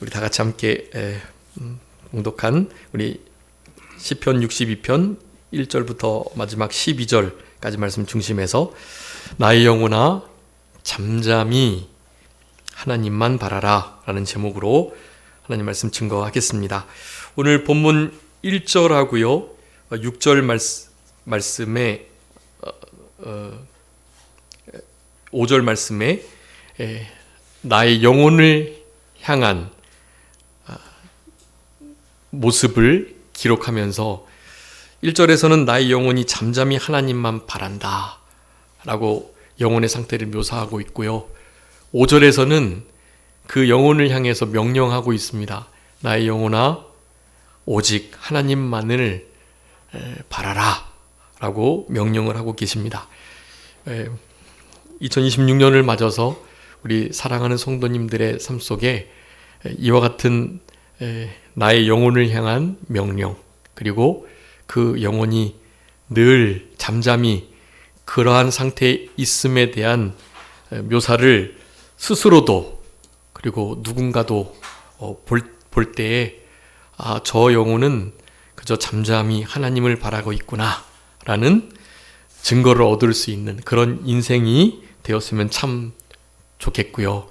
우리 다 같이 함께 봉독한 우리 시편 62편 1절부터 마지막 12절까지 말씀 중심에서 나의 영혼아 잠잠히 하나님만 바라라 라는 제목으로 하나님 말씀 증거하겠습니다. 오늘 본문 1절하고요 6절 말씀에 5절 말씀에 나의 영혼을 향한 모습을 기록하면서 1절에서는 나의 영혼이 잠잠히 하나님만 바란다 라고 영혼의 상태를 묘사하고 있고요. 5절에서는 그 영혼을 향해서 명령하고 있습니다. 나의 영혼아 오직 하나님만을 바라라 라고 명령을 하고 계십니다. 2026년을 맞아서 우리 사랑하는 성도님들의 삶 속에 이와 같은 나의 영혼을 향한 명령, 그리고 그 영혼이 늘 잠잠히 그러한 상태에 있음에 대한 묘사를 스스로도 그리고 누군가도 볼 때에 저 영혼은 그저 잠잠히 하나님을 바라고 있구나 라는 증거를 얻을 수 있는 그런 인생이 되었으면 참 좋겠고요.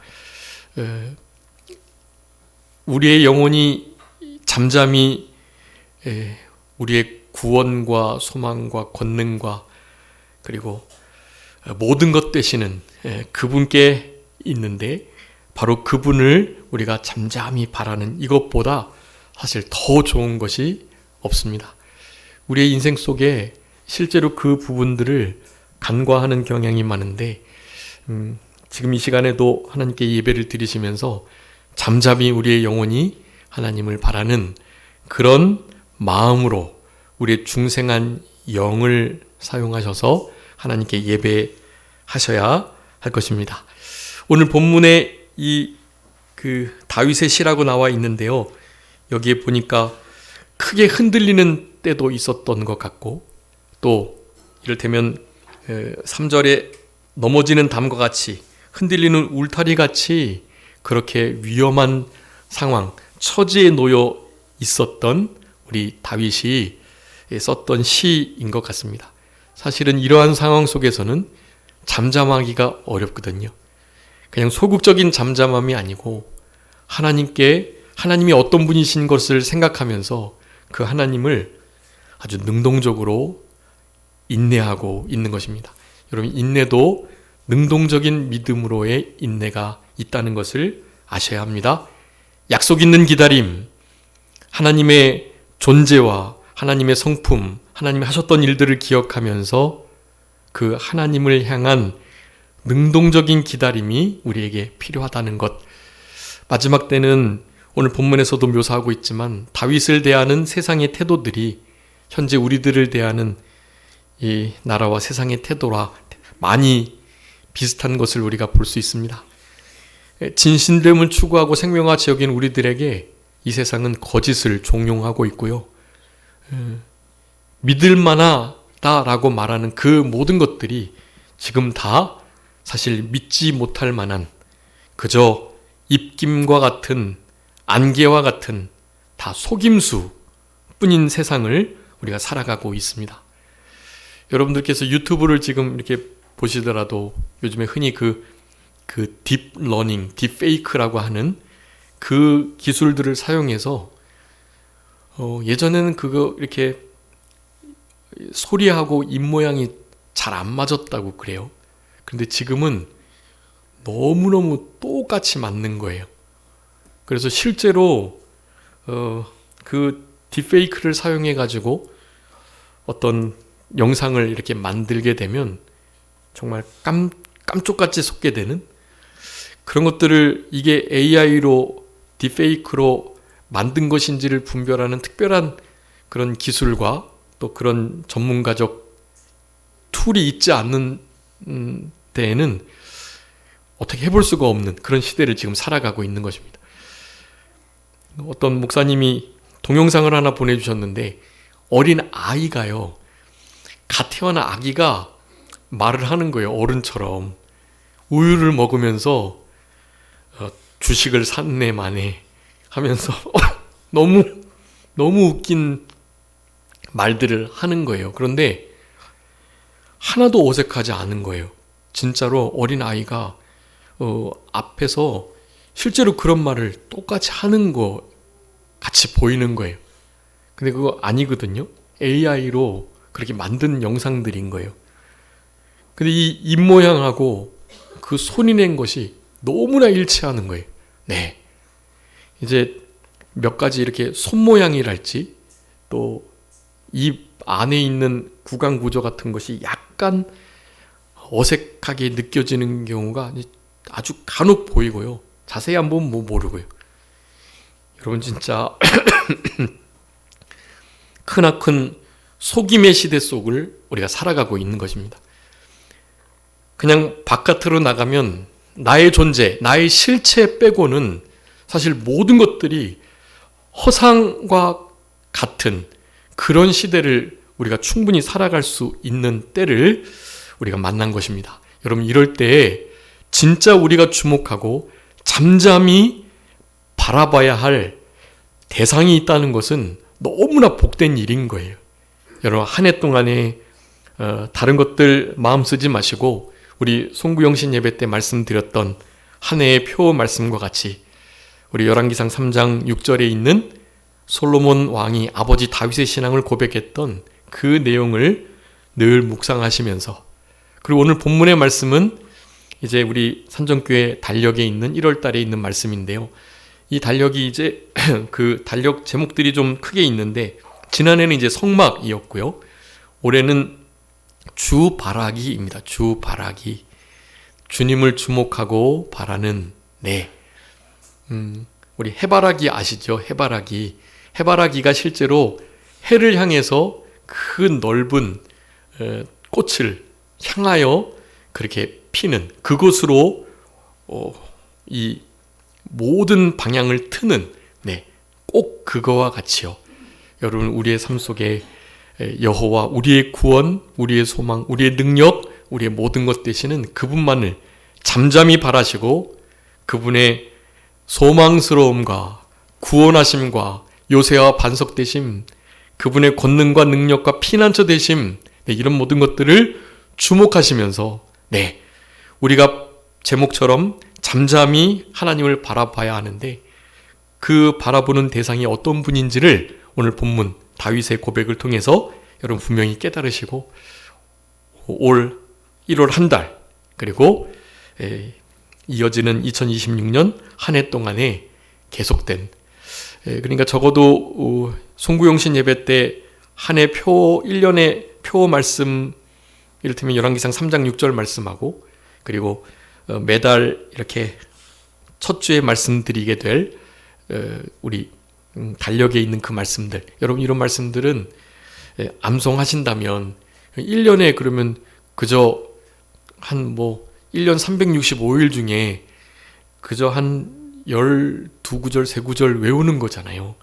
우리의 영혼이 잠잠히 우리의 구원과 소망과 권능과 그리고 모든 것 되시는 그분께 있는데 바로 그분을 우리가 잠잠히 바라는 이것보다 사실 더 좋은 것이 없습니다. 우리의 인생 속에 실제로 그 부분들을 간과하는 경향이 많은데 지금 이 시간에도 하나님께 예배를 드리시면서 잠잠히 우리의 영혼이 하나님을 바라는 그런 마음으로 우리의 중생한 영을 사용하셔서 하나님께 예배하셔야 할 것입니다. 오늘 본문에 다윗의 시라고 나와 있는데요. 여기에 보니까 크게 흔들리는 때도 있었던 것 같고 또 이를테면 3절에 넘어지는 담과 같이 흔들리는 울타리 같이 그렇게 위험한 상황, 처지에 놓여 있었던 우리 다윗이 썼던 시인 것 같습니다. 사실은 이러한 상황 속에서는 잠잠하기가 어렵거든요. 그냥 소극적인 잠잠함이 아니고 하나님이 어떤 분이신 것을 생각하면서 그 하나님을 아주 능동적으로 인내하고 있는 것입니다. 여러분, 인내도 능동적인 믿음으로의 인내가 있다는 것을 아셔야 합니다. 약속 있는 기다림, 하나님의 존재와 하나님의 성품, 하나님이 하셨던 일들을 기억하면서 그 하나님을 향한 능동적인 기다림이 우리에게 필요하다는 것. 마지막 때는 오늘 본문에서도 묘사하고 있지만 다윗을 대하는 세상의 태도들이 현재 우리들을 대하는 이 나라와 세상의 태도와 많이 비슷한 것을 우리가 볼 수 있습니다. 진실됨을 추구하고 생명화치 여긴 우리들에게 이 세상은 거짓을 종용하고 있고요. 믿을 만하다라고 말하는 그 모든 것들이 지금 다 사실 믿지 못할 만한 그저 입김과 같은 안개와 같은 다 속임수 뿐인 세상을 우리가 살아가고 있습니다. 여러분들께서 유튜브를 지금 이렇게 보시더라도 요즘에 흔히 그 딥러닝, 딥페이크라고 하는 그 기술들을 사용해서 예전에는 그거 이렇게 소리하고 입모양이 잘 안 맞았다고 그래요. 근데 지금은 너무너무 똑같이 맞는 거예요. 그래서 실제로 그 딥페이크를 사용해 가지고 어떤 영상을 이렇게 만들게 되면 정말 깜쪽같이 속게 되는 그런 것들을 이게 AI로 딥페이크로 만든 것인지를 분별하는 특별한 그런 기술과 또 그런 전문가적 툴이 있지 않는 데에는 어떻게 해볼 수가 없는 그런 시대를 지금 살아가고 있는 것입니다. 어떤 목사님이 동영상을 하나 보내주셨는데 어린 아이가요, 갓 태어난 아기가 말을 하는 거예요. 어른처럼 우유를 먹으면서 주식을 샀네 마네 하면서 너무 웃긴 말들을 하는 거예요. 그런데 하나도 어색하지 않은 거예요. 진짜로 어린 아이가 앞에서 실제로 그런 말을 똑같이 하는 거 같이 보이는 거예요. 근데 그거 아니거든요. AI로 그렇게 만든 영상들인 거예요. 근데 이 입모양하고 그 손이 낸 것이 너무나 일치하는 거예요. 네. 이제 몇 가지 이렇게 손 모양이랄지 또 입 안에 있는 구강 구조 같은 것이 약간 어색하게 느껴지는 경우가 아주 간혹 보이고요. 자세히 한번 모르고요. 여러분 진짜 크나큰 속임의 시대 속을 우리가 살아가고 있는 것입니다. 그냥 바깥으로 나가면 나의 존재, 나의 실체 빼고는 사실 모든 것들이 허상과 같은 그런 시대를 우리가 충분히 살아갈 수 있는 때를 우리가 만난 것입니다. 여러분 이럴 때에 진짜 우리가 주목하고 잠잠히 바라봐야 할 대상이 있다는 것은 너무나 복된 일인 거예요. 여러분 한 해 동안에 다른 것들 마음 쓰지 마시고 우리 송구영신 예배 때 말씀드렸던 한 해의 표 말씀과 같이 우리 열왕기상 3장 6절에 있는 솔로몬 왕이 아버지 다윗의 신앙을 고백했던 그 내용을 늘 묵상하시면서, 그리고 오늘 본문의 말씀은 이제 우리 산정교회 달력에 있는 1월 달에 있는 말씀인데요. 이 달력이 이제 그 달력 제목들이 좀 크게 있는데 지난해는 이제 성막이었고요. 올해는 주바라기입니다. 주바라기. 주님을 주목하고 바라는 우리 해바라기 아시죠? 해바라기가 실제로 해를 향해서 그 넓은 꽃을 향하여 그렇게 피는 그곳으로 이 모든 방향을 트는 꼭 그거와 같이요. 여러분 우리의 삶 속에 여호와 우리의 구원, 우리의 소망, 우리의 능력, 우리의 모든 것 되시는 그분만을 잠잠히 바라시고 그분의 소망스러움과 구원하심과 요새와 반석되심, 그분의 권능과 능력과 피난처 되심, 이런 모든 것들을 주목하시면서 우리가 제목처럼 잠잠히 하나님을 바라봐야 하는데 그 바라보는 대상이 어떤 분인지를 오늘 본문 다윗의 고백을 통해서 여러분 분명히 깨달으시고 올 1월 한 달 그리고 이어지는 2026년 한 해 동안에 계속된, 그러니까 적어도 송구영신 예배 때 한 해 표 1년의 표 말씀, 이를테면 열왕기상 3장 6절 말씀하고 그리고 매달 이렇게 첫 주에 말씀드리게 될 우리 달력에 있는 그 말씀들, 여러분 이런 말씀들은 암송하신다면 1년에 그러면 그저 한 1년 365일 중에 그저 한 12구절, 3구절 외우는 거잖아요.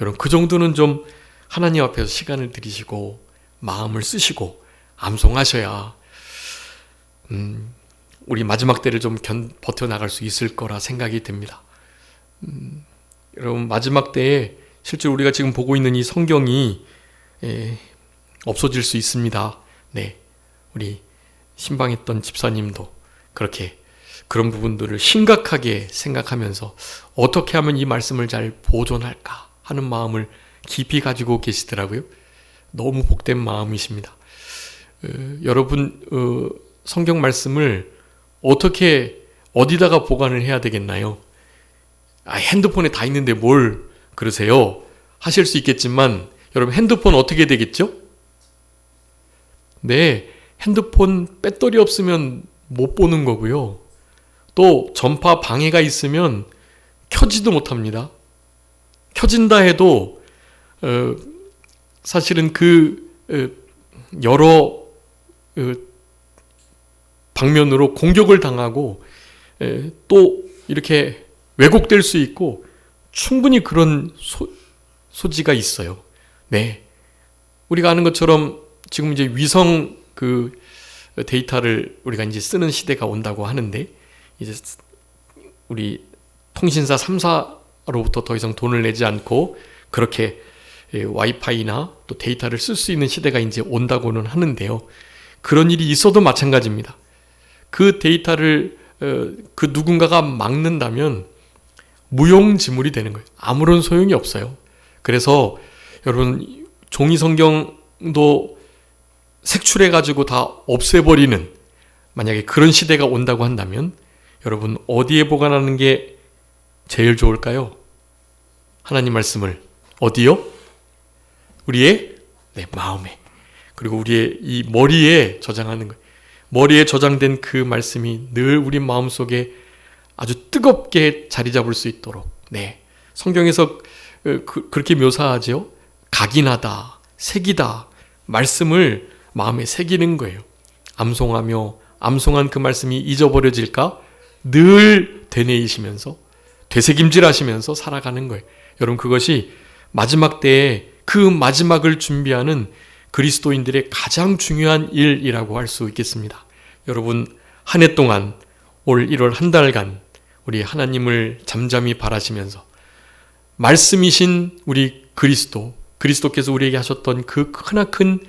여러분 그 정도는 좀 하나님 앞에서 시간을 들이시고 마음을 쓰시고 암송하셔야 우리 마지막 때를 좀 버텨나갈 수 있을 거라 생각이 됩니다. 여러분 마지막 때에 실제로 우리가 지금 보고 있는 이 성경이 없어질 수 있습니다. 우리 신방했던 집사님도 그렇게 그런 부분들을 심각하게 생각하면서 어떻게 하면 이 말씀을 잘 보존할까 하는 마음을 깊이 가지고 계시더라고요. 너무 복된 마음이십니다. 여러분 성경 말씀을 어떻게 어디다가 보관을 해야 되겠나요? 핸드폰에 다 있는데 뭘 그러세요? 하실 수 있겠지만 여러분 핸드폰 어떻게 되겠죠? 핸드폰 배터리 없으면 못 보는 거고요. 또 전파 방해가 있으면 켜지도 못합니다. 켜진다 해도 사실은 여러 방면으로 공격을 당하고 또 이렇게 왜곡될 수 있고 충분히 그런 소지가 있어요. 우리가 아는 것처럼 지금 이제 위성 데이터를 우리가 이제 쓰는 시대가 온다고 하는데 이제 우리 통신사 3사 회사로부터 더 이상 돈을 내지 않고 그렇게 와이파이나 또 데이터를 쓸 수 있는 시대가 이제 온다고는 하는데요. 그런 일이 있어도 마찬가지입니다. 그 데이터를 그 누군가가 막는다면 무용지물이 되는 거예요. 아무런 소용이 없어요. 그래서 여러분 종이 성경도 색출해가지고 다 없애버리는 만약에 그런 시대가 온다고 한다면 여러분 어디에 보관하는 게 제일 좋을까요? 하나님 말씀을 어디요? 우리의 마음에, 그리고 우리의 이 머리에 저장하는 거예요. 머리에 저장된 그 말씀이 늘 우리 마음속에 아주 뜨겁게 자리 잡을 수 있도록 성경에서 그렇게 묘사하죠. 각인하다, 새기다, 말씀을 마음에 새기는 거예요. 암송하며 암송한 그 말씀이 잊어버려질까? 늘 되뇌이시면서 되새김질하시면서 살아가는 거예요. 여러분 그것이 마지막 때에 그 마지막을 준비하는 그리스도인들의 가장 중요한 일이라고 할 수 있겠습니다. 여러분 한 해 동안 올 1월 한 달간 우리 하나님을 잠잠히 바라시면서 말씀이신 우리 그리스도께서 우리에게 하셨던 그 크나큰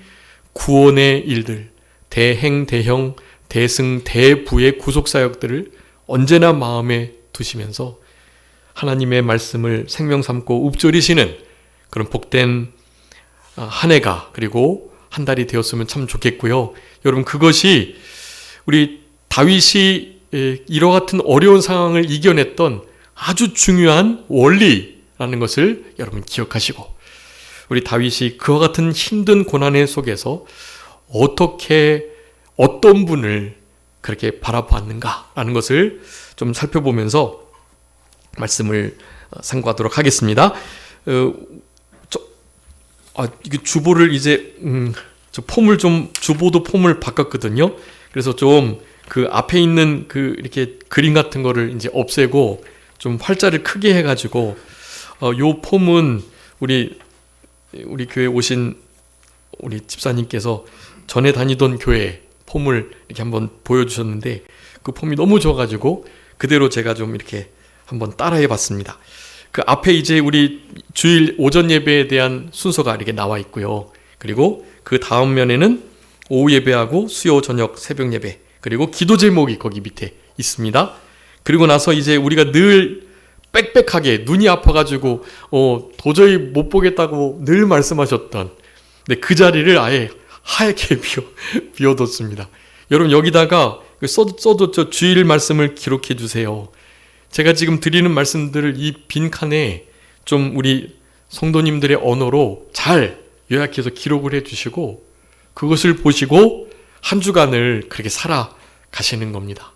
구원의 일들, 대행, 대형, 대승, 대부의 구속사역들을 언제나 마음에 두시면서 하나님의 말씀을 생명 삼고 읊조리시는 그런 복된 한 해가 그리고 한 달이 되었으면 참 좋겠고요. 여러분 그것이 우리 다윗이 이와 같은 어려운 상황을 이겨냈던 아주 중요한 원리라는 것을 여러분 기억하시고 우리 다윗이 그와 같은 힘든 고난의 속에서 어떻게 어떤 분을 그렇게 바라보았는가라는 것을 좀 살펴보면서 말씀을 상고하도록 하겠습니다. 이게 주보를 이제 주보도 폼을 바꿨거든요. 그래서 좀 그 앞에 있는 그 이렇게 그림 같은 거를 이제 없애고 좀 활자를 크게 해가지고 요 폼은 우리 교회 오신 우리 집사님께서 전에 다니던 교회 폼을 이렇게 한번 보여주셨는데 그 폼이 너무 좋아가지고 그대로 제가 좀 이렇게 한번 따라해봤습니다. 그 앞에 이제 우리 주일 오전 예배에 대한 순서가 이렇게 나와 있고요. 그리고 그 다음 면에는 오후 예배하고 수요 저녁 새벽 예배 그리고 기도 제목이 거기 밑에 있습니다. 그리고 나서 이제 우리가 늘 빽빽하게 눈이 아파가지고 도저히 못 보겠다고 늘 말씀하셨던 그 자리를 아예 하얗게 비워뒀습니다. 여러분 여기다가 써도 저 주일 말씀을 기록해 주세요. 제가 지금 드리는 말씀들을 이 빈 칸에 좀 우리 성도님들의 언어로 잘 요약해서 기록을 해주시고 그것을 보시고 한 주간을 그렇게 살아가시는 겁니다.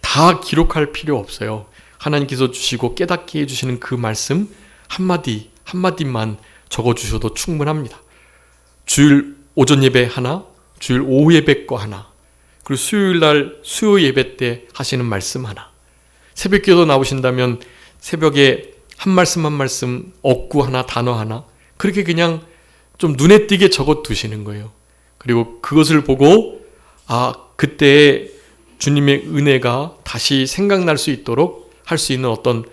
다 기록할 필요 없어요. 하나님께서 주시고 깨닫게 해주시는 그 말씀 한마디 한마디만 적어주셔도 충분합니다. 주일 오전 예배 하나, 주일 오후 예배 거 하나, 그리고 수요일날 수요 예배 때 하시는 말씀 하나, 새벽기도 나오신다면 새벽에 한 말씀 한 말씀 억구 하나 단어 하나 그렇게 그냥 좀 눈에 띄게 적어 두시는 거예요. 그리고 그것을 보고 그때 주님의 은혜가 다시 생각날 수 있도록 할 수 있는 어떤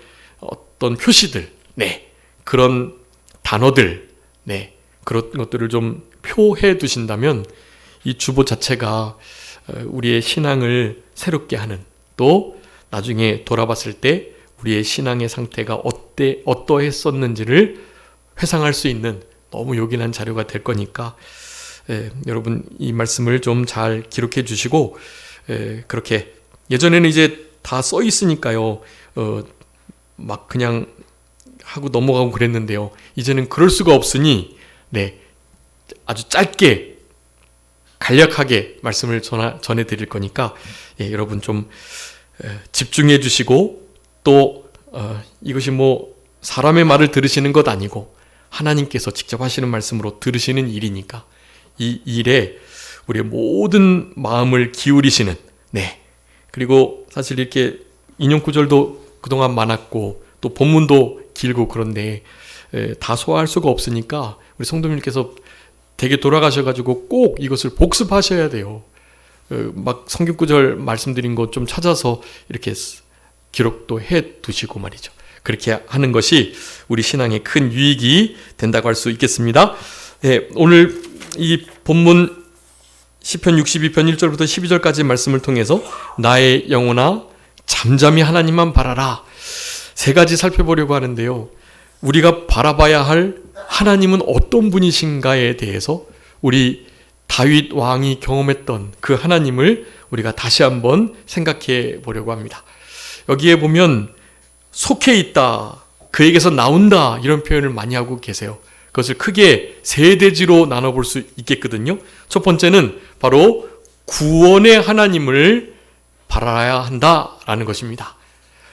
표시들, 그런 단어들, 그런 것들을 좀 표해 두신다면 이 주보 자체가 우리의 신앙을 새롭게 하는, 또 나중에 돌아봤을 때 우리의 신앙의 상태가 어떠했었는지를 회상할 수 있는 너무 요긴한 자료가 될 거니까 여러분 이 말씀을 좀 잘 기록해 주시고 그렇게 예전에는 이제 다 써 있으니까요 막 그냥 하고 넘어가고 그랬는데요, 이제는 그럴 수가 없으니 아주 짧게 간략하게 말씀을 전해 드릴 거니까 여러분 좀 집중해 주시고, 또 이것이 뭐 사람의 말을 들으시는 것 아니고 하나님께서 직접 하시는 말씀으로 들으시는 일이니까 이 일에 우리의 모든 마음을 기울이시는, 그리고 사실 이렇게 인용 구절도 그동안 많았고 또 본문도 길고 그런데 다 소화할 수가 없으니까 우리 성도님께서 댁에 돌아가셔가지고 꼭 이것을 복습하셔야 돼요. 막 성경 구절 말씀드린 거 좀 찾아서 이렇게 기록도 해 두시고 말이죠. 그렇게 하는 것이 우리 신앙에 큰 유익이 된다고 할 수 있겠습니다. 네, 오늘 이 본문 시편 62편 1절부터 12절까지 말씀을 통해서 나의 영혼아 잠잠히 하나님만 바라라, 세 가지 살펴보려고 하는데요. 우리가 바라봐야 할 하나님은 어떤 분이신가에 대해서 우리 다윗 왕이 경험했던 그 하나님을 우리가 다시 한번 생각해 보려고 합니다. 여기에 보면 속해 있다, 그에게서 나온다, 이런 표현을 많이 하고 계세요. 그것을 크게 세 대지로 나눠볼 수 있겠거든요. 첫 번째는 바로 구원의 하나님을 바라야 한다라는 것입니다.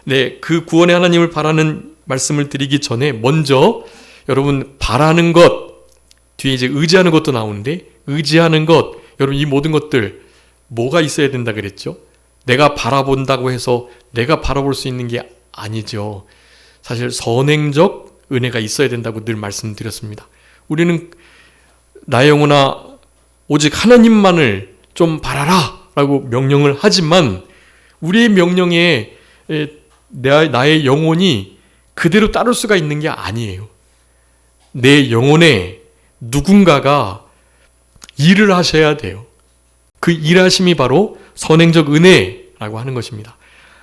네, 그 구원의 하나님을 바라는 말씀을 드리기 전에 먼저 여러분, 바라는 것, 뒤에 이제 의지하는 것도 나오는데, 의지하는 것, 여러분 이 모든 것들 뭐가 있어야 된다 그랬죠? 내가 바라본다고 해서 내가 바라볼 수 있는 게 아니죠. 사실 선행적 은혜가 있어야 된다고 늘 말씀드렸습니다. 우리는 나의 영혼아 오직 하나님만을 좀 바라라 라고 명령을 하지만 우리의 명령에 나의 영혼이 그대로 따를 수가 있는 게 아니에요. 내 영혼에 누군가가 일을 하셔야 돼요. 그 일하심이 바로 선행적 은혜라고 하는 것입니다.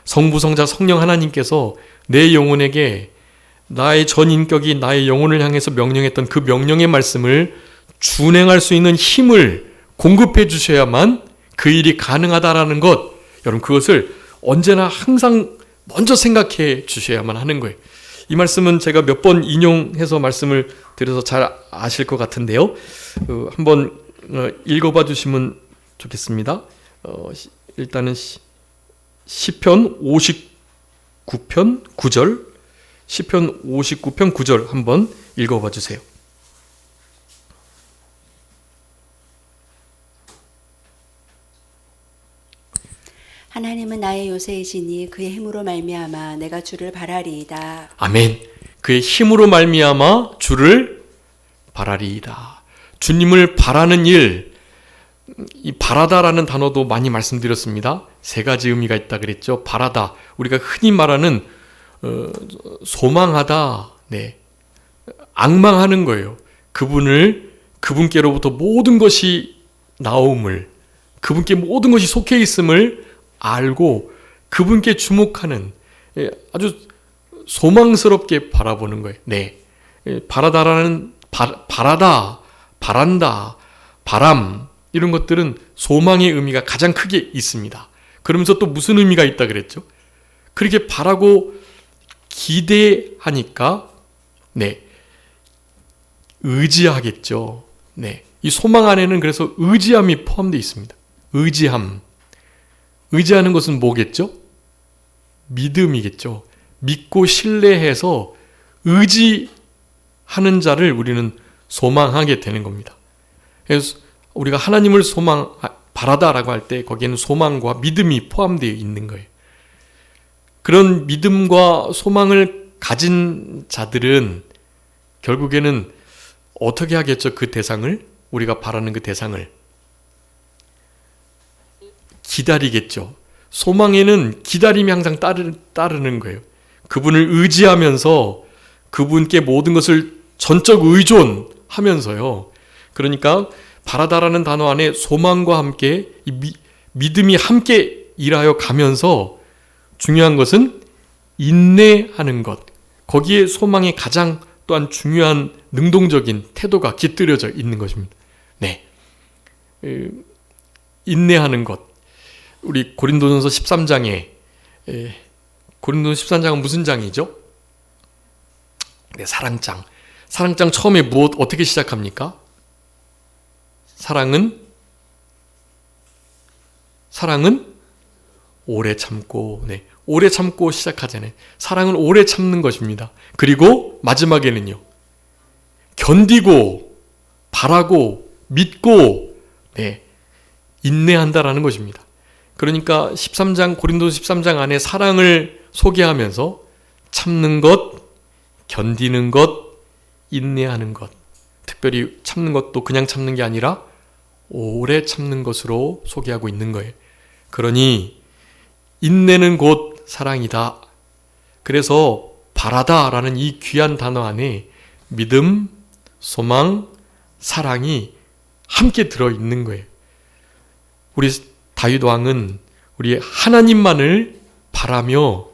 성부, 성자, 성령 하나님께서 내 영혼에게 나의 전 인격이 나의 영혼을 향해서 명령했던 그 명령의 말씀을 준행할 수 있는 힘을 공급해 주셔야만 그 일이 가능하다라는 것, 여러분 그것을 언제나 항상 먼저 생각해 주셔야만 하는 거예요. 이 말씀은 제가 몇 번 인용해서 말씀을 드려서 잘 아실 것 같은데요. 한번 읽어봐 주시면 좋겠습니다. 일단은 시편 59편 9절, 시편 59편 9절 한번 읽어봐 주세요. 하나님은 나의 요새이시니 그의 힘으로 말미암아 내가 주를 바라리이다. 아멘. 그의 힘으로 말미암아 주를 바라리이다. 주님을 바라는 일, 이 바라다라는 단어도 많이 말씀드렸습니다. 세 가지 의미가 있다 그랬죠. 바라다, 우리가 흔히 말하는 소망하다, 네, 앙망하는 거예요. 그분께로부터 모든 것이 나옴을, 그분께 모든 것이 속해 있음을 알고 그분께 주목하는, 아주 소망스럽게 바라보는 거예요. 네, 바라다라는 바라다, 바란다, 바람, 이런 것들은 소망의 의미가 가장 크게 있습니다. 그러면서 또 무슨 의미가 있다 그랬죠? 그렇게 바라고 기대하니까, 네, 의지하겠죠. 네, 이 소망 안에는 그래서 의지함이 포함되어 있습니다. 의지함. 의지하는 것은 뭐겠죠? 믿음이겠죠. 믿고 신뢰해서 의지하는 자를 우리는 소망하게 되는 겁니다. 그래서 우리가 하나님을 바라다라고 할 때 거기에는 소망과 믿음이 포함되어 있는 거예요. 그런 믿음과 소망을 가진 자들은 결국에는 어떻게 하겠죠? 그 대상을, 우리가 바라는 그 대상을 기다리겠죠. 소망에는 기다림이 항상 따르는 거예요. 그분을 의지하면서 그분께 모든 것을 전적 의존하면서요. 그러니까 바라다라는 단어 안에 소망과 함께 믿음이 함께 일하여 가면서 중요한 것은 인내하는 것. 거기에 소망의 가장 또한 중요한 능동적인 태도가 깃들여져 있는 것입니다. 네, 인내하는 것. 우리 고린도전서 13장에, 고린도전서 13장은 무슨 장이죠? 네, 사랑장. 사랑장 처음에 어떻게 시작합니까? 사랑은 오래 참고, 네, 오래 참고 시작하잖아요. 사랑은 오래 참는 것입니다. 그리고 마지막에는요, 견디고, 바라고, 믿고, 네, 인내한다라는 것입니다. 그러니까 13장, 고린도서 13장 안에 사랑을 소개하면서 참는 것, 견디는 것, 인내하는 것, 특별히 참는 것도 그냥 참는 게 아니라 오래 참는 것으로 소개하고 있는 거예요. 그러니 인내는 곧 사랑이다. 그래서 바라다라는 이 귀한 단어 안에 믿음, 소망, 사랑이 함께 들어있는 거예요. 우리 다윗 왕은 우리 하나님만을 바라며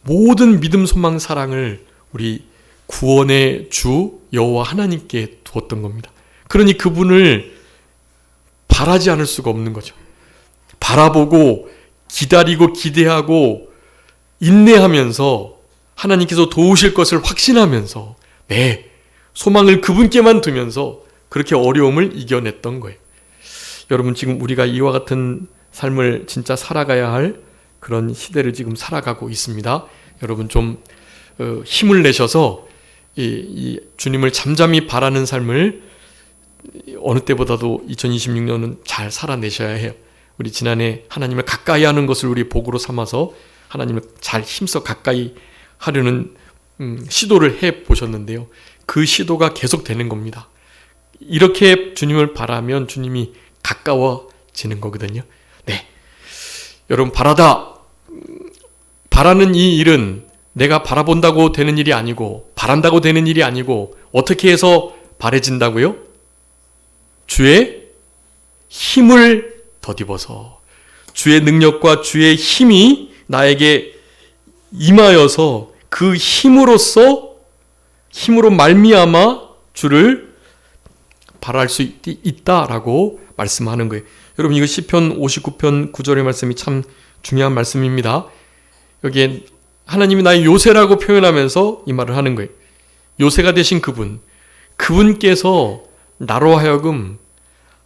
모든 믿음, 소망, 사랑을 우리 구원의 주 여호와 하나님께 두었던 겁니다. 그러니 그분을 바라지 않을 수가 없는 거죠. 바라보고 기다리고 기대하고 인내하면서 하나님께서 도우실 것을 확신하면서 소망을 그분께만 두면서 그렇게 어려움을 이겨냈던 거예요. 여러분, 지금 우리가 이와 같은 삶을 진짜 살아가야 할 그런 시대를 지금 살아가고 있습니다. 여러분 좀 힘을 내셔서 이 주님을 잠잠히 바라는 삶을 어느 때보다도 2026년은 잘 살아내셔야 해요. 우리 지난해 하나님을 가까이 하는 것을 우리 복으로 삼아서 하나님을 잘 힘써 가까이 하려는 시도를 해보셨는데요. 그 시도가 계속되는 겁니다. 이렇게 주님을 바라면 주님이 가까워지는 거거든요. 네, 여러분, 바라는 이 일은 내가 바라본다고 되는 일이 아니고 바란다고 되는 일이 아니고 어떻게 해서 바래진다고요? 주의 힘을 덧입어서 주의 능력과 주의 힘이 나에게 임하여서 그 힘으로 말미암아 주를 바랄 수 있다라고 말씀하는 거예요. 여러분, 이거 시편 59편 9절의 말씀이 참 중요한 말씀입니다. 여기에 하나님이 나의 요새라고 표현하면서 이 말을 하는 거예요. 요새가 되신 그분께서 나로 하여금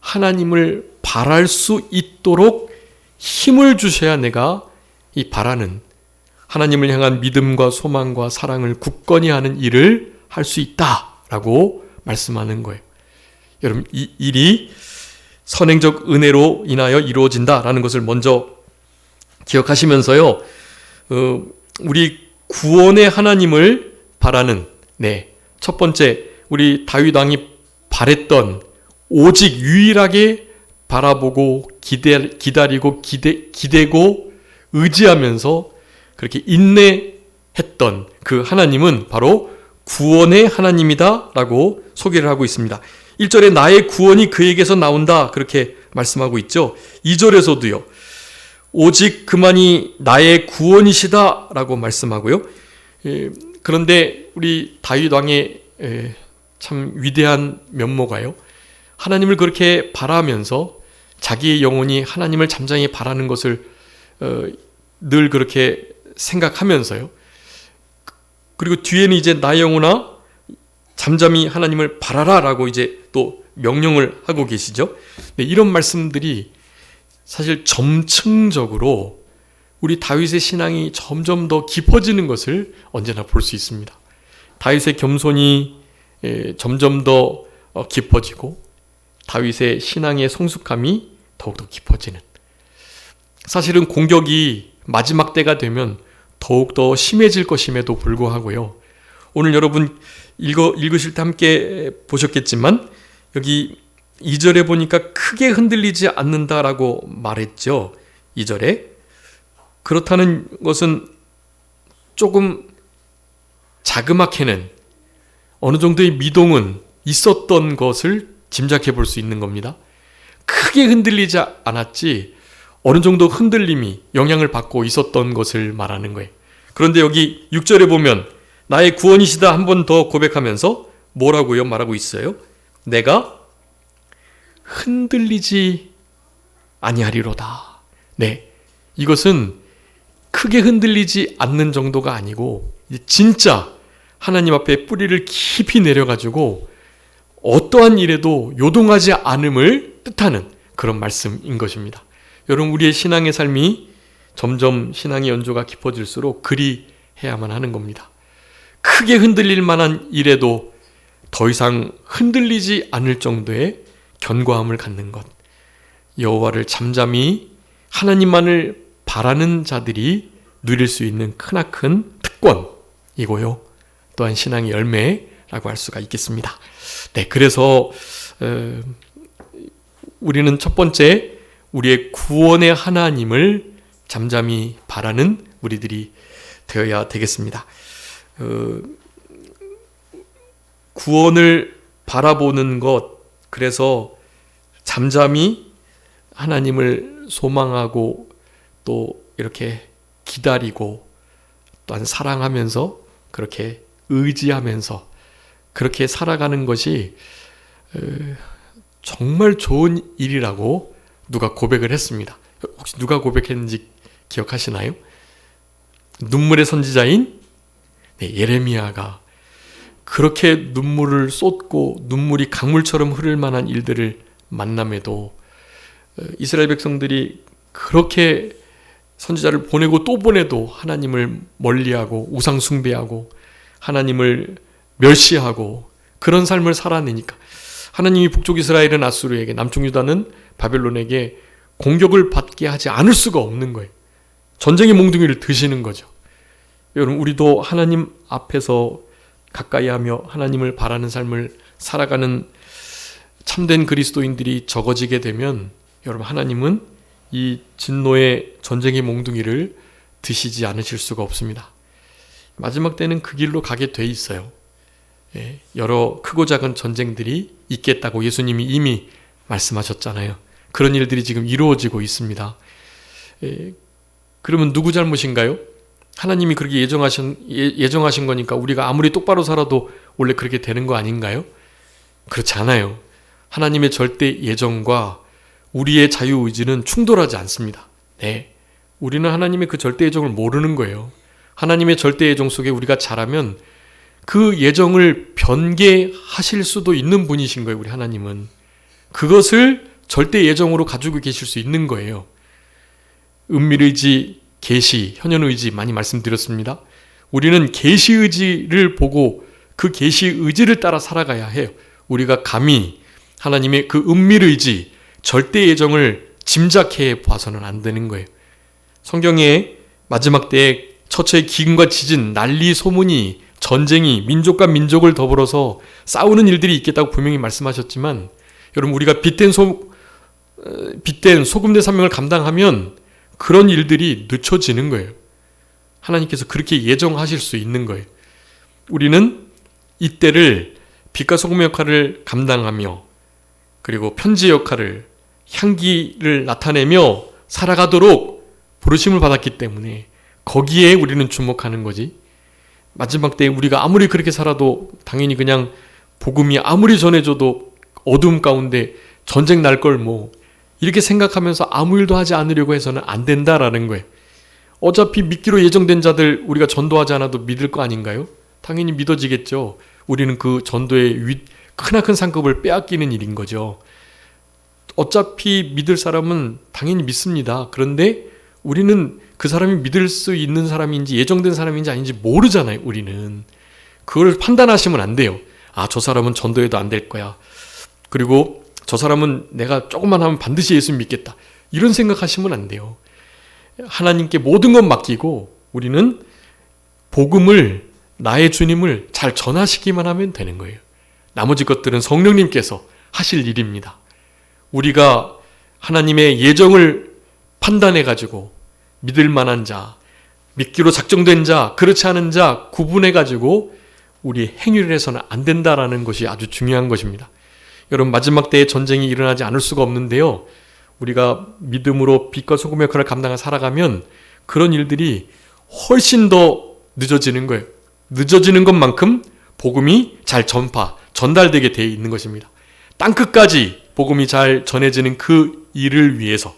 하나님을 바랄 수 있도록 힘을 주셔야 내가 이 바라는 하나님을 향한 믿음과 소망과 사랑을 굳건히 하는 일을 할 수 있다라고 말씀하는 거예요. 여러분, 이 일이 선행적 은혜로 인하여 이루어진다라는 것을 먼저 기억하시면서요. 우리 구원의 하나님을 바라는 첫 번째, 우리 다윗 왕이 바랬던 오직 유일하게 바라보고 기다리고 기대고 의지하면서 그렇게 인내했던 그 하나님은 바로 구원의 하나님이다라고 소개를 하고 있습니다. 1절에 나의 구원이 그에게서 나온다 그렇게 말씀하고 있죠. 2절에서도요. 오직 그만이 나의 구원이시다라고 말씀하고요. 그런데 우리 다윗 왕의 참 위대한 면모가요. 하나님을 그렇게 바라면서 자기의 영혼이 하나님을 잠잠히 바라는 것을 늘 그렇게 생각하면서요. 그리고 뒤에는 이제 나의 영혼아 잠잠히 하나님을 바라라라고 이제 또 명령을 하고 계시죠. 이런 말씀들이 사실 점층적으로 우리 다윗의 신앙이 점점 더 깊어지는 것을 언제나 볼 수 있습니다. 다윗의 겸손이 점점 더 깊어지고 다윗의 신앙의 성숙함이 더욱더 깊어지는, 사실은 공격이 마지막 때가 되면 더욱더 심해질 것임에도 불구하고요. 오늘 여러분 읽으실 때 함께 보셨겠지만 여기 2절에 보니까 크게 흔들리지 않는다라고 말했죠. 2절에. 그렇다는 것은 조금 자그맣게는 어느 정도의 미동은 있었던 것을 짐작해 볼 수 있는 겁니다. 크게 흔들리지 않았지 어느 정도 흔들림이 영향을 받고 있었던 것을 말하는 거예요. 그런데 여기 6절에 보면 나의 구원이시다 한 번 더 고백하면서 뭐라고요? 말하고 있어요. 내가 흔들리지 아니하리로다. 이것은 크게 흔들리지 않는 정도가 아니고 진짜 하나님 앞에 뿌리를 깊이 내려가지고 어떠한 일에도 요동하지 않음을 뜻하는 그런 말씀인 것입니다. 여러분, 우리의 신앙의 삶이 점점 신앙의 연조가 깊어질수록 그리 해야만 하는 겁니다. 크게 흔들릴 만한 일에도 더 이상 흔들리지 않을 정도의 견고함을 갖는 것, 여호와를 잠잠히 하나님만을 바라는 자들이 누릴 수 있는 크나큰 특권이고요. 또한 신앙의 열매라고 할 수가 있겠습니다. 그래서 우리는 첫 번째 우리의 구원의 하나님을 잠잠히 바라는 우리들이 되어야 되겠습니다. 구원을 바라보는 것, 그래서 잠잠히 하나님을 소망하고 또 이렇게 기다리고 또한 사랑하면서 그렇게 의지하면서 그렇게 살아가는 것이 정말 좋은 일이라고 누가 고백을 했습니다. 혹시 누가 고백했는지 기억하시나요? 눈물의 선지자인 예레미야가 그렇게 눈물을 쏟고 눈물이 강물처럼 흐를 만한 일들을 만남에도 이스라엘 백성들이 그렇게 선지자를 보내고 또 보내도 하나님을 멀리하고 우상 숭배하고 하나님을 멸시하고 그런 삶을 살아내니까 하나님이 북쪽 이스라엘은 아수르에게, 남쪽 유다는 바벨론에게 공격을 받게 하지 않을 수가 없는 거예요. 전쟁의 몽둥이를 드시는 거죠. 여러분, 우리도 하나님 앞에서 가까이 하며 하나님을 바라는 삶을 살아가는 참된 그리스도인들이 적어지게 되면 여러분, 하나님은 이 진노의 전쟁의 몽둥이를 드시지 않으실 수가 없습니다. 마지막 때는 그 길로 가게 돼 있어요. 여러 크고 작은 전쟁들이 있겠다고 예수님이 이미 말씀하셨잖아요. 그런 일들이 지금 이루어지고 있습니다. 그러면 누구 잘못인가요? 하나님이 그렇게 예정하신 거니까 우리가 아무리 똑바로 살아도 원래 그렇게 되는 거 아닌가요? 그렇지 않아요. 하나님의 절대 예정과 우리의 자유의지는 충돌하지 않습니다. 네, 우리는 하나님의 그 절대 예정을 모르는 거예요. 하나님의 절대 예정 속에 우리가 자라면 그 예정을 변개하실 수도 있는 분이신 거예요. 우리 하나님은 그것을 절대 예정으로 가지고 계실 수 있는 거예요. 은밀의지, 계시, 현현의지 많이 말씀드렸습니다. 우리는 계시의지를 보고 그 계시의지를 따라 살아가야 해요. 우리가 감히 하나님의 그 은밀의지, 절대 예정을 짐작해 봐서는 안 되는 거예요. 성경에 마지막 때에 처처의 기근과 지진, 난리, 소문이, 전쟁이 민족과 민족을 더불어서 싸우는 일들이 있겠다고 분명히 말씀하셨지만 여러분, 우리가 빛된 소금된 사명을 감당하면 그런 일들이 늦춰지는 거예요. 하나님께서 그렇게 예정하실 수 있는 거예요. 우리는 이때를 빛과 소금의 역할을 감당하며 그리고 편지의 역할을, 향기를 나타내며 살아가도록 부르심을 받았기 때문에 거기에 우리는 주목하는 거지. 마지막 때에 우리가 아무리 그렇게 살아도 당연히 그냥 복음이 아무리 전해져도 어두움 가운데 전쟁 날 걸 뭐 이렇게 생각하면서 아무 일도 하지 않으려고 해서는 안 된다라는 거예요. 어차피 믿기로 예정된 자들 우리가 전도하지 않아도 믿을 거 아닌가요? 당연히 믿어지겠죠. 우리는 그 전도의 크나큰 상급을 빼앗기는 일인 거죠. 어차피 믿을 사람은 당연히 믿습니다. 그런데 우리는 그 사람이 믿을 수 있는 사람인지 예정된 사람인지 아닌지 모르잖아요. 우리는 그걸 판단하시면 안 돼요. 아, 저 사람은 전도해도 안 될 거야. 그리고 저 사람은 내가 조금만 하면 반드시 예수 믿겠다. 이런 생각하시면 안 돼요. 하나님께 모든 것 맡기고 우리는 복음을, 나의 주님을 잘 전하시기만 하면 되는 거예요. 나머지 것들은 성령님께서 하실 일입니다. 우리가 하나님의 예정을 판단해가지고 믿을 만한 자, 믿기로 작정된 자, 그렇지 않은 자 구분해가지고 우리 행위를 해서는 안 된다라는 것이 아주 중요한 것입니다. 여러분, 마지막 때에 전쟁이 일어나지 않을 수가 없는데요. 우리가 믿음으로 빛과 소금의 역할을 감당해 살아가면 그런 일들이 훨씬 더 늦어지는 거예요. 늦어지는 것만큼 복음이 잘 전달되게 되어 있는 것입니다. 땅끝까지 복음이 잘 전해지는 그 일을 위해서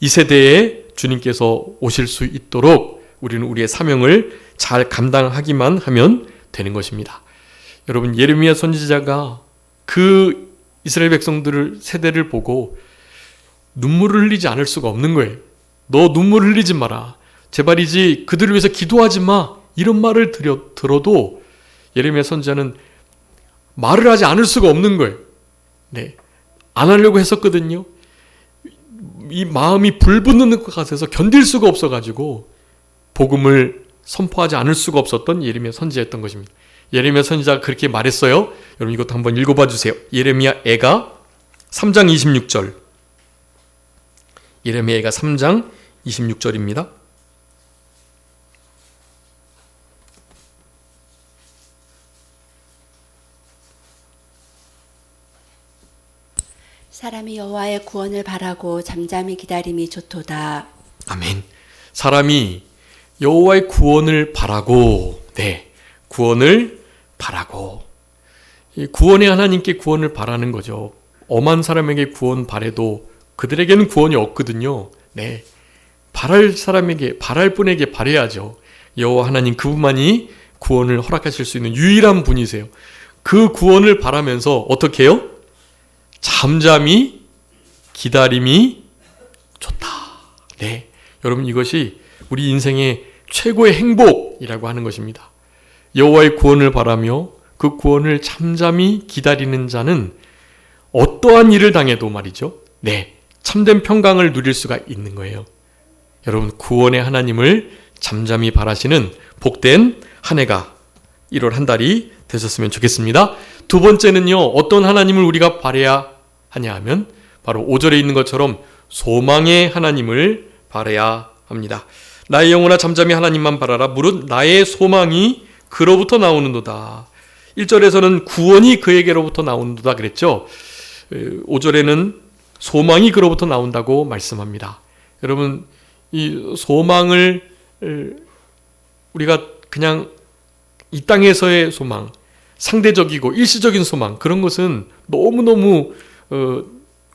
이 세대에 주님께서 오실 수 있도록 우리는 우리의 사명을 잘 감당하기만 하면 되는 것입니다. 여러분, 예레미야 선지자가 그 이스라엘 백성들을 세대를 보고 눈물을 흘리지 않을 수가 없는 거예요. 너 눈물 흘리지 마라. 제발이지 그들을 위해서 기도하지 마. 이런 말을 들어도 예레미야 선지자는 말을 하지 않을 수가 없는 거예요. 네, 안 하려고 했었거든요. 이 마음이 불붙는 것 같아서 견딜 수가 없어가지고 복음을 선포하지 않을 수가 없었던 예레미야 선지자였던 것입니다. 예레미야 선지자가 그렇게 말했어요. 여러분, 이것도 한번 읽어봐 주세요. 예레미야 애가 3장 26절. 예레미야 애가 3장 26절입니다. 사람이 여호와의 구원을 바라고 잠잠히 기다림이 좋도다. 아멘. 사람이 여호와의 구원을 바라고, 구원을 바라고. 이 구원의 하나님께 구원을 바라는 거죠. 엄한 사람에게 구원 바래도 그들에게는 구원이 없거든요. 바랄 사람에게, 바랄 분에게 바래야죠. 여호와 하나님 그분만이 구원을 허락하실 수 있는 유일한 분이세요. 그 구원을 바라면서 어떻게 해요? 잠잠히 기다림이 좋다. 여러분, 이것이 우리 인생의 최고의 행복이라고 하는 것입니다. 여호와의 구원을 바라며 그 구원을 잠잠히 기다리는 자는 어떠한 일을 당해도 말이죠. 참된 평강을 누릴 수가 있는 거예요. 여러분, 구원의 하나님을 잠잠히 바라시는 복된 한 해가 1월 한 달이 되셨으면 좋겠습니다. 두 번째는요, 어떤 하나님을 우리가 바라야 하냐 하면 바로 5절에 있는 것처럼 소망의 하나님을 바라야 합니다. 나의 영혼아 잠잠히 하나님만 바라라. 무릇 나의 소망이 그로부터 나오는도다. 1절에서는 구원이 그에게로부터 나오는도다 그랬죠. 5절에는 소망이 그로부터 나온다고 말씀합니다. 여러분, 이 소망을 우리가 그냥 이 땅에서의 소망, 상대적이고 일시적인 소망, 그런 것은 너무너무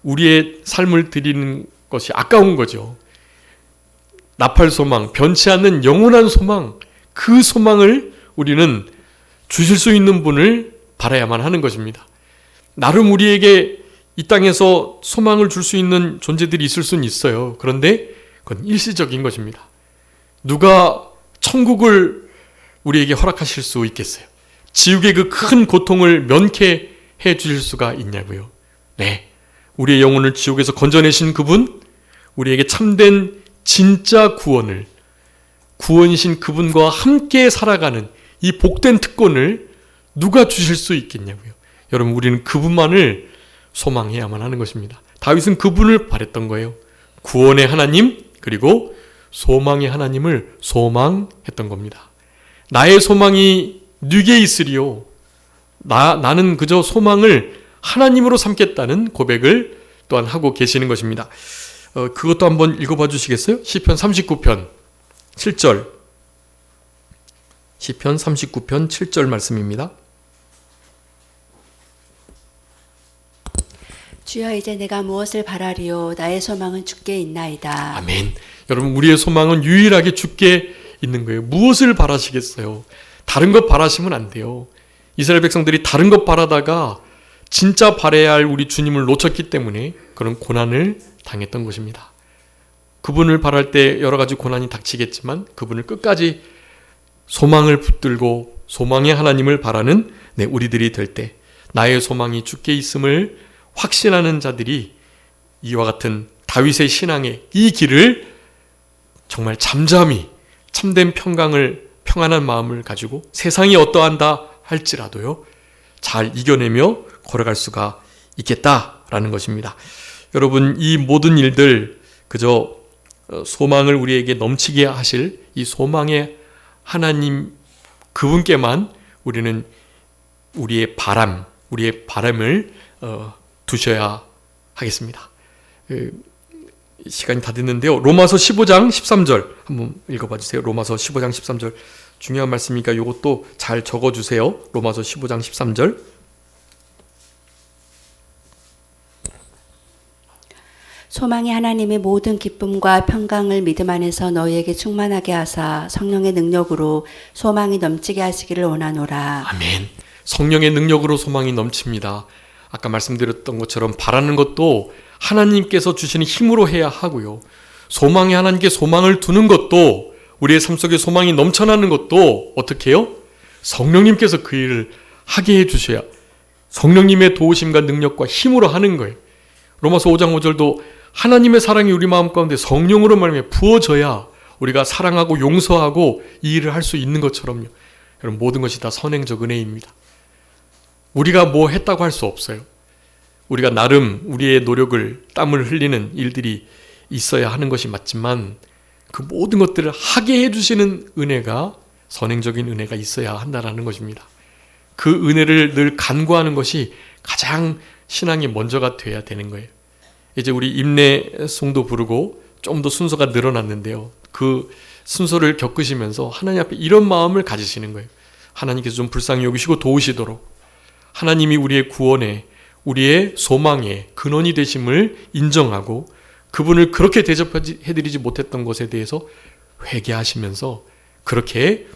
우리의 삶을 드리는 것이 아까운 거죠. 나팔 소망, 변치 않는 영원한 소망, 그 소망을 우리는 주실 수 있는 분을 바라야만 하는 것입니다. 나름 우리에게 이 땅에서 소망을 줄 수 있는 존재들이 있을 수는 있어요. 그런데 그건 일시적인 것입니다. 누가 천국을 우리에게 허락하실 수 있겠어요? 지옥의 그 큰 고통을 면케해 주실 수가 있냐고요. 우리의 영혼을 지옥에서 건져내신 그분, 우리에게 참된 진짜 구원을, 구원이신 그분과 함께 살아가는 이 복된 특권을 누가 주실 수 있겠냐고요. 여러분, 우리는 그분만을 소망해야만 하는 것입니다. 다윗은 그분을 바랬던 거예요. 구원의 하나님, 그리고 소망의 하나님을 소망했던 겁니다. 나의 소망이 네게 있으리요. 나는 그저 소망을 하나님으로 삼겠다는 고백을 또한 하고 계시는 것입니다. 그것도 한번 읽어봐 주시겠어요? 시편 39편 7절. 시편 39편 7절 말씀입니다. 주여, 이제 내가 무엇을 바라리요? 나의 소망은 주께 있나이다. 아멘. 여러분, 우리의 소망은 유일하게 주께 있는 거예요. 무엇을 바라시겠어요? 다른 것 바라시면 안 돼요. 이스라엘 백성들이 다른 것 바라다가 진짜 바라야 할 우리 주님을 놓쳤기 때문에 그런 고난을 당했던 것입니다. 그분을 바랄 때 여러 가지 고난이 닥치겠지만 그분을 끝까지 소망을 붙들고 소망의 하나님을 바라는 우리들이 될 때, 나의 소망이 주께 있음을 확신하는 자들이 이와 같은 다윗의 신앙의 이 길을 정말 잠잠히 참된 평강을, 평안한 마음을 가지고 세상이 어떠한다 할지라도요, 잘 이겨내며 걸어갈 수가 있겠다라는 것입니다. 여러분, 이 모든 일들 그저 소망을 우리에게 넘치게 하실 이 소망의 하나님 그분께만 우리는 우리의 바람을 두셔야 하겠습니다. 시간이 다 됐는데요. 로마서 15장 13절 한번 읽어봐 주세요. 로마서 15장 13절 중요한 말씀이니까 이것도 잘 적어주세요. 로마서 15장 13절. 소망이 하나님의 모든 기쁨과 평강을 믿음 안에서 너희에게 충만하게 하사 성령의 능력으로 소망이 넘치게 하시기를 원하노라. 아멘. 성령의 능력으로 소망이 넘칩니다. 아까 말씀드렸던 것처럼 바라는 것도 하나님께서 주시는 힘으로 해야 하고요. 소망의 하나님께 소망을 두는 것도, 우리의 삶 속에 소망이 넘쳐나는 것도 어떻게 해요? 성령님께서 그 일을 하게 해주셔야, 성령님의 도우심과 능력과 힘으로 하는 거예요. 로마서 5장 5절도 하나님의 사랑이 우리 마음 가운데 성령으로 말미암아 부어져야 우리가 사랑하고 용서하고 이 일을 할 수 있는 것처럼요. 여러분, 모든 것이 다 선행적 은혜입니다. 우리가 뭐 했다고 할 수 없어요. 우리가 나름 우리의 노력을, 땀을 흘리는 일들이 있어야 하는 것이 맞지만 그 모든 것들을 하게 해주시는 은혜가, 선행적인 은혜가 있어야 한다는 것입니다. 그 은혜를 늘 간구하는 것이 가장 신앙의 먼저가 돼야 되는 거예요. 이제 우리 임내송도 부르고 좀 더 순서가 늘어났는데요. 그 순서를 겪으시면서 하나님 앞에 이런 마음을 가지시는 거예요. 하나님께서 좀 불쌍히 여기시고 도우시도록 하나님이 우리의 구원에, 우리의 소망의 근원이 되심을 인정하고 그분을 그렇게 대접해드리지 못했던 것에 대해서 회개하시면서 그렇게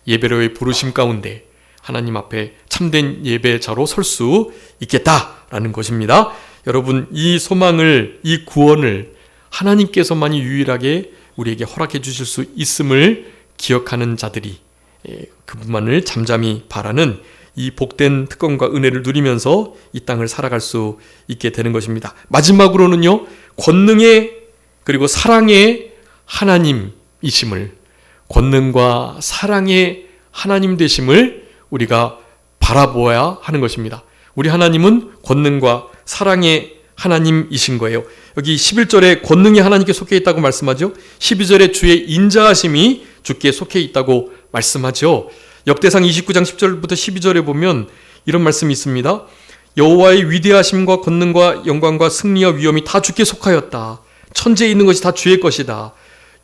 예배로의 부르심 가운데 하나님 앞에 참된 예배자로 설 수 있겠다라는 것입니다. 여러분, 이 소망을, 이 구원을 하나님께서만이 유일하게 우리에게 허락해 주실 수 있음을 기억하는 자들이 그분만을 잠잠히 바라는 이 복된 특권과 은혜를 누리면서 이 땅을 살아갈 수 있게 되는 것입니다. 마지막으로는요, 권능의 그리고 사랑의 하나님이심을, 권능과 사랑의 하나님 되심을 우리가 바라보아야 하는 것입니다. 우리 하나님은 권능과 사랑의 하나님이신 거예요. 여기 11절에 권능이 하나님께 속해 있다고 말씀하죠. 12절에 주의 인자하심이 주께 속해 있다고 말씀하죠. 역대상 29장 10절부터 12절에 보면 이런 말씀이 있습니다. 여호와의 위대하심과 권능과 영광과 승리와 위엄이 다 주께 속하였다. 천지에 있는 것이 다 주의 것이다.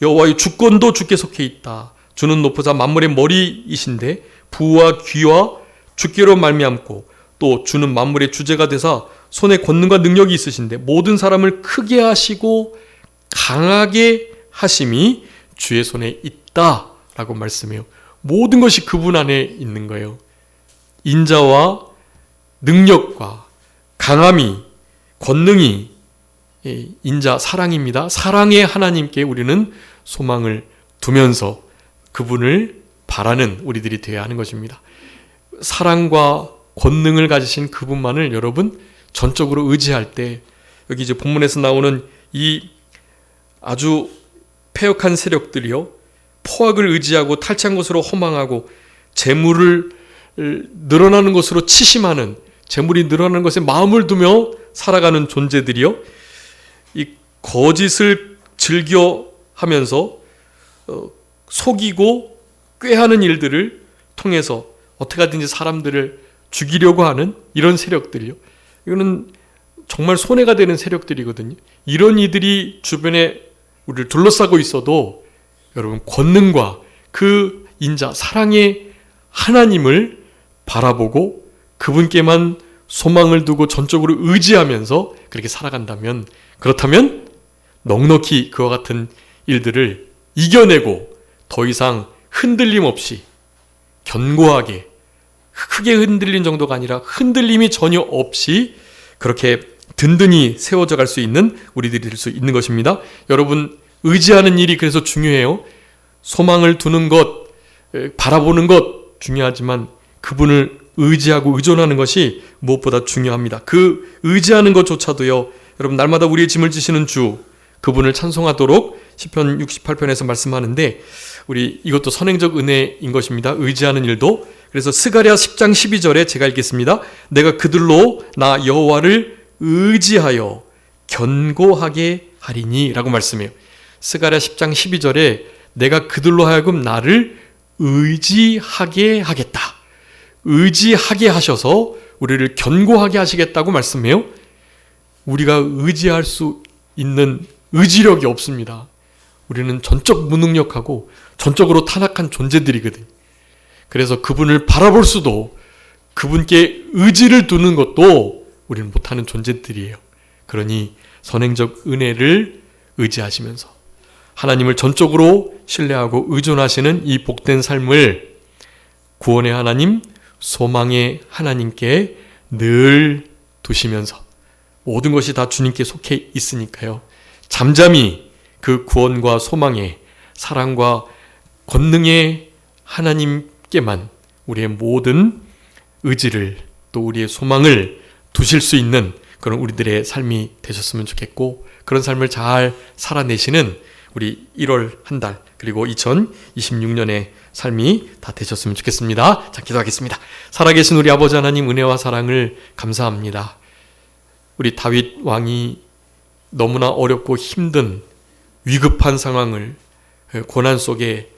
여호와의 주권도 주께 속해 있다. 주는 높으사 만물의 머리이신데 부와 귀와 주께로 말미암고 또 주는 만물의 주제가 되사 손에 권능과 능력이 있으신데 모든 사람을 크게 하시고 강하게 하심이 주의 손에 있다라고 말씀해요. 모든 것이 그분 안에 있는 거예요. 인자와 능력과 강함이, 권능이 인자, 사랑입니다. 사랑의 하나님께 우리는 소망을 두면서 그분을 바라는 우리들이 되어야 하는 것입니다. 사랑과 권능을 가지신 그분만을 여러분 전적으로 의지할 때, 여기 이제 본문에서 나오는 이 아주 패역한 세력들이요, 포악을 의지하고 탈취한 것으로 허망하고 재물을 늘어나는 것으로 치심하는, 재물이 늘어나는 것에 마음을 두며 살아가는 존재들이요, 이 거짓을 즐겨 하면서 속이고 꾀하는 일들을 통해서 어떻게 하든지 사람들을 죽이려고 하는 이런 세력들이요, 이거는 정말 손해가 되는 세력들이거든요. 이런 이들이 주변에 우리를 둘러싸고 있어도 여러분, 권능과 그 인자, 사랑의 하나님을 바라보고 그분께만 소망을 두고 전적으로 의지하면서 그렇게 살아간다면, 그렇다면 넉넉히 그와 같은 일들을 이겨내고 더 이상 흔들림 없이 견고하게, 크게 흔들린 정도가 아니라 흔들림이 전혀 없이 그렇게 든든히 세워져 갈 수 있는 우리들이 될 수 있는 것입니다. 여러분, 의지하는 일이 그래서 중요해요. 소망을 두는 것, 바라보는 것 중요하지만 그분을 의지하고 의존하는 것이 무엇보다 중요합니다. 그 의지하는 것조차도요, 여러분, 날마다 우리의 짐을 지시는 주, 그분을 찬송하도록 시편 68편에서 말씀하는데, 우리 이것도 선행적 은혜인 것입니다. 의지하는 일도. 그래서 스가랴 10장 12절에 제가 읽겠습니다. 내가 그들로 나 여호와를 의지하여 견고하게 하리니 라고 말씀해요. 스가랴 10장 12절에 내가 그들로 하여금 나를 의지하게 하겠다. 의지하게 하셔서 우리를 견고하게 하시겠다고 말씀해요. 우리가 의지할 수 있는 의지력이 없습니다. 우리는 전적 무능력하고 전적으로 타락한 존재들이거든요. 그래서 그분을 바라볼 수도, 그분께 의지를 두는 것도 우리는 못하는 존재들이에요. 그러니 선행적 은혜를 의지하시면서 하나님을 전적으로 신뢰하고 의존하시는 이 복된 삶을 구원의 하나님, 소망의 하나님께 늘 두시면서, 모든 것이 다 주님께 속해 있으니까요, 잠잠히 그 구원과 소망의, 사랑과 권능의 하나님께만 우리의 모든 의지를, 또 우리의 소망을 두실 수 있는 그런 우리들의 삶이 되셨으면 좋겠고, 그런 삶을 잘 살아내시는 우리 1월 한 달, 그리고 2026년의 삶이 다 되셨으면 좋겠습니다. 자, 기도하겠습니다. 살아계신 우리 아버지 하나님, 은혜와 사랑을 감사합니다. 우리 다윗 왕이 너무나 어렵고 힘든 위급한 상황을, 고난 속에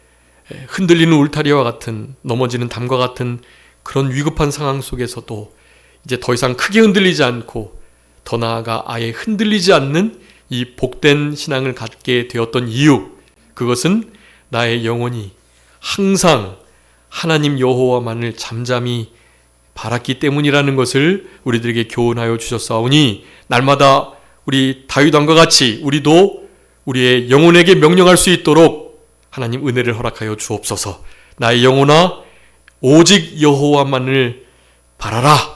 흔들리는 울타리와 같은, 넘어지는 담과 같은 그런 위급한 상황 속에서도 이제 더 이상 크게 흔들리지 않고 더 나아가 아예 흔들리지 않는 이 복된 신앙을 갖게 되었던 이유, 그것은 나의 영혼이 항상 하나님 여호와만을 잠잠히 바랐기 때문이라는 것을 우리들에게 교훈하여 주셨사오니, 날마다 우리 다윗 왕과 같이 우리도 우리의 영혼에게 명령할 수 있도록 하나님 은혜를 허락하여 주옵소서. 나의 영혼아, 오직 여호와만을 바라라.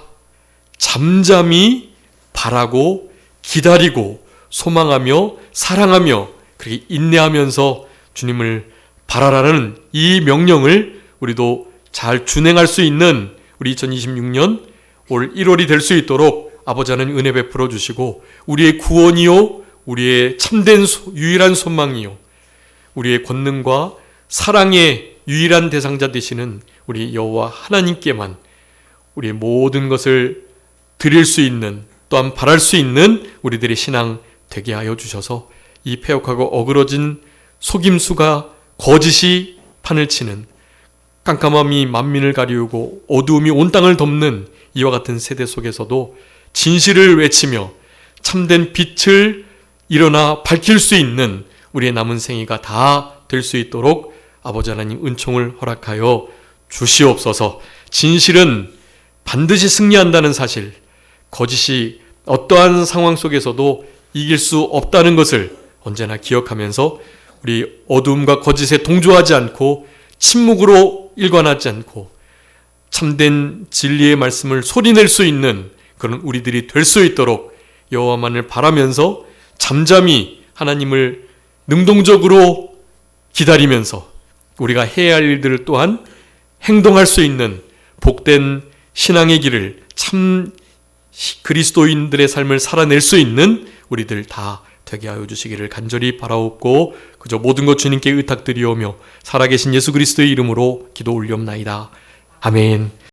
잠잠히 바라고 기다리고 소망하며 사랑하며 그렇게 인내하면서 주님을 바라라는 이 명령을 우리도 잘 준행할 수 있는 우리 2026년 올 1월이 될 수 있도록 아버지 하나님 은혜 베풀어 주시고, 우리의 구원이요 우리의 참된 유일한 소망이요 우리의 권능과 사랑의 유일한 대상자 되시는 우리 여호와 하나님께만 우리의 모든 것을 드릴 수 있는, 또한 바랄 수 있는 우리들의 신앙 되게 하여 주셔서, 이 패역하고 어그러진 속임수가 거짓이 판을 치는, 깜깜함이 만민을 가리우고 어두움이 온 땅을 덮는 이와 같은 세대 속에서도 진실을 외치며 참된 빛을 일어나 밝힐 수 있는 우리의 남은 생애가 다 될 수 있도록 아버지 하나님 은총을 허락하여 주시옵소서. 진실은 반드시 승리한다는 사실, 거짓이 어떠한 상황 속에서도 이길 수 없다는 것을 언제나 기억하면서 우리 어두움과 거짓에 동조하지 않고 침묵으로 일관하지 않고 참된 진리의 말씀을 소리낼 수 있는 그런 우리들이 될 수 있도록 여호와만을 바라면서 잠잠히 하나님을 능동적으로 기다리면서 우리가 해야 할 일들을 또한 행동할 수 있는 복된 신앙의 길을, 참 그리스도인들의 삶을 살아낼 수 있는 우리들 다 되게 하여 주시기를 간절히 바라옵고, 그저 모든 것 주님께 의탁드리오며 살아계신 예수 그리스도의 이름으로 기도 올리옵나이다. 아멘.